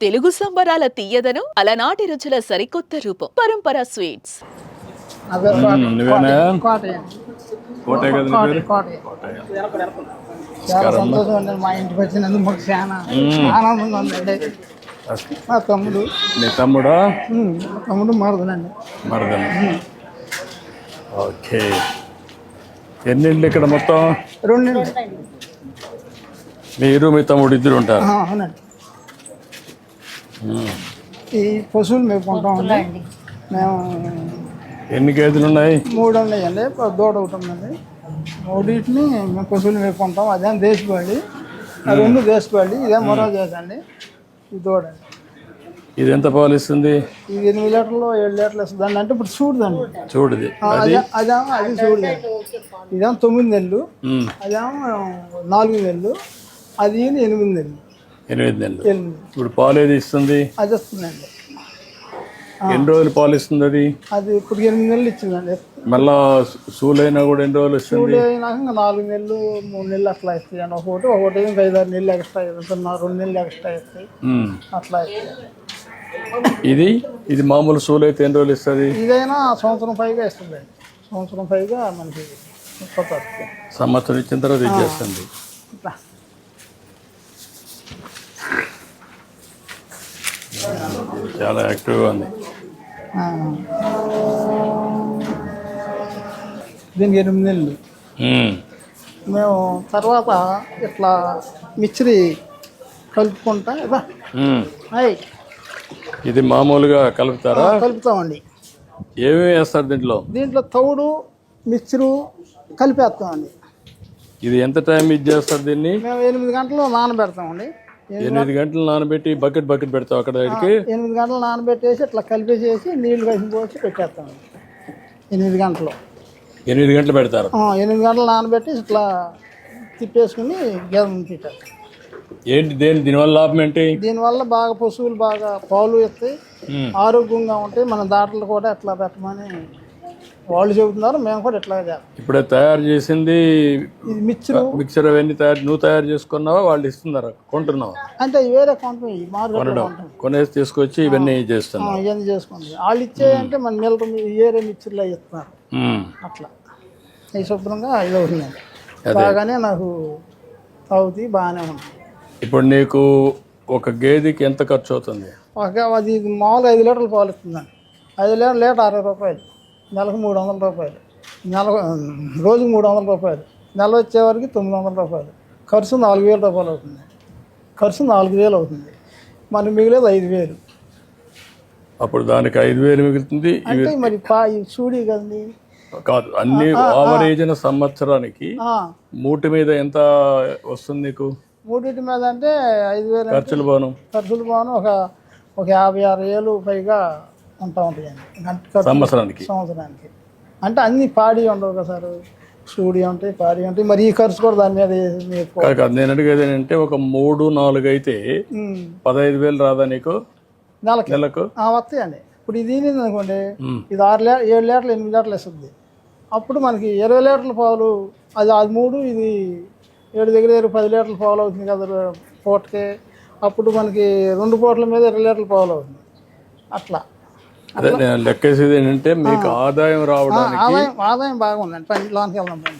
తెలుగు సంబరాల తీయదను అలనాటి రుచుల సరికొత్త రూపం పరంపర స్వీట్స్. చాలా సంతోషం అండి. మా ఇంటికి వచ్చినందుకు మాకు చాలా ఆనందంగా ఉందండి. మా తమ్ముడు. నీ తమ్ముడా? తమ్ముడు మరదలండి. మరదలు. ఓకే. ఎన్నింటి ఇక్కడ మొత్తం? 2 మీరు మీ తమ్ముడు ఇద్దరు ఉంటారు? అవునండి. ఈ పశువులు మేపుకుంటామండి మేము. ఎన్ని గేదెలు ఉన్నాయి? 3 ఉన్నాయండి. దూడ ఒకటి ఉందండి. 3 మేము పశువులు మేపుకుంటాం. అదేం దేశపాళి, ఆ 2 దేశపాళి, ఇదే మరో చేసండి. ఈ దూడ ఇది ఎంత పాలు ఇస్తుంది? ఇది 8 లీటర్లు 7 లీటర్లు ఇస్తుందండి. అంటే ఇప్పుడు చూడదండి. చూడది అది చూడలేదు. ఇదేమో 9 నెలలు, అదేమో 4 నెలలు, అది 8 నెలలు. 8 నెలలు. ఇప్పుడు పాలు ఏది ఇస్తుంది? అది వస్తుందండి. ఎన్ని రోజులు పాలు ఇస్తుంది అది? అది ఇప్పుడు 8 నెలలు ఇచ్చిందండి. మళ్ళా సూలైనా కూడా ఎన్ని రోజులు ఇస్తుంది? సూలు అయినాక 4 నెలలు 3 నెలలు అట్లా ఇస్తాయండి. ఒకటి 5-6 నెలలు ఎక్స్ట్రా ఇస్తాయి, 2 నెలలు ఎక్స్ట్రా ఇస్తాయి, అట్లా ఇస్తాయి. ఇది మామూలు సూలు అయితే ఎన్ని రోజులు ఇస్తుంది? ఇదైనా సంవత్సరం పైగా ఇస్తుంది. సంవత్సరం పైగా మనకి సంవత్సరం ఇచ్చిన తర్వాత ఇచ్చేస్తుంది. చాలా యాక్టివ్గా ఉంది. దీనికి 8 నెలలు. మేము తర్వాత ఇట్లా మిక్చరీ కలుపుకుంటా. ఇది మామూలుగా కలుపుతారా? కలుపుతామండి. ఏమేమి వేస్తారు దీంట్లో? దీంట్లో తౌడు, మిక్చరు కలిపేస్తామండి. ఇది ఎంత టైం చేస్తారు దీన్ని? మేము 8 గంటలు నానబెడతామండి. 8 గంటలు నానబెట్టి బకెట్ పెడతాం అక్కడ. 8 గంటలు నానబెట్టేసి ఇట్లా కలిపేసేసి నీళ్లు కలిసి పోసి పెట్టేస్తామండి. 8 గంటలు 8 గంటలు పెడతారు. 8 గంటలు నానబెట్టి ఇట్లా తిప్పేసుకుని గేదె పెట్టారు. ఏంటి దీనివల్ల లాభం ఏంటి? దీనివల్ల బాగా పశువులు బాగా పాలు ఇస్తాయి, ఆరోగ్యంగా ఉంటాయి. మన దాంట్లో కూడా ఎట్లా పెట్టమని వాళ్ళు చెబుతున్నారు, మేము కూడా ఎట్లా చేస్తాం. ఇప్పుడే తయారు చేసింది ఇది మిక్చర్ అవన్నీ నువ్వు తయారు చేసుకున్నావా, వాళ్ళు ఇస్తున్నారా, కొంటున్నావా? అంటే వేరే కొంటాం, కొనేసి తీసుకొచ్చి ఇవన్నీ చేస్తున్నాం. ఇవన్నీ చేసుకుంటాం. వాళ్ళు ఇచ్చేయంటే మన మిల్లర్ ఏరే మిక్చర్లో ఇస్తున్నారు. అట్లా ఈ శుభ్రంగా ఇది అవుతుందండి. బాగానే నాకు అవుతాయి, బాగానే ఉంటుంది. ఇప్పుడు నీకు ఒక గేదెకి ఎంత ఖర్చు అవుతుంది? అది మామూలుగా 5 లీటర్లు పాలు ఇస్తుందండి. 5 లీటర్లు 60 రూపాయలు, నెలకు 300 రూపాయలు, రోజుకి 300 రూపాయలు, నెల వచ్చేవారికి 900 రూపాయలు. ఖర్చు 4000 రూపాయలు అవుతుంది. ఖర్చు 4000 అవుతుంది. మనకి మిగిలేదు 5000. అప్పుడు దానికి 5000 మిగులుతుంది. అంటే మరి చూడి కదండి. కాదు, అన్ని ఆవరేజ్న సంవత్సరానికి మూటి మీద ఎంత వస్తుంది నీకు? మూడింటి మీద అంటే 5000 ఖర్చులు పోను ఒక 56,000 పైగా ఉంటా ఉంటాయండి సంవత్సరానికి. అంటే అన్ని పాడి ఉండవు కదా సార్, సూడి ఉంటాయి, పాడి ఉంటాయి. మరి ఈ ఖర్చు కూడా దాని మీద కాదు. నేను అడిగేది ఏంటంటే ఒక 3-4 అయితే 15,000 రాదా నీకు నెలకు? వస్తాయండి. ఇప్పుడు ఇది అనుకోండి, ఇది 7 లీటర్లు 8 లీటర్లు ఇస్తుంది. అప్పుడు మనకి 20 లీటర్ల పాలు, అది 3, ఇది 7 దగ్గర 10 లీటర్ల పాలు అవుతుంది కదా పూటకి. అప్పుడు మనకి 2 పూటల మీద 20 లీటర్ల పాలు అవుతుంది. అట్లా అదే నేను లెక్కేసేది ఏంటంటే మీకు ఆదాయం రావడానికి ఆదాయం బాగా ఉందండి. పని లోనికి వెళ్దాం.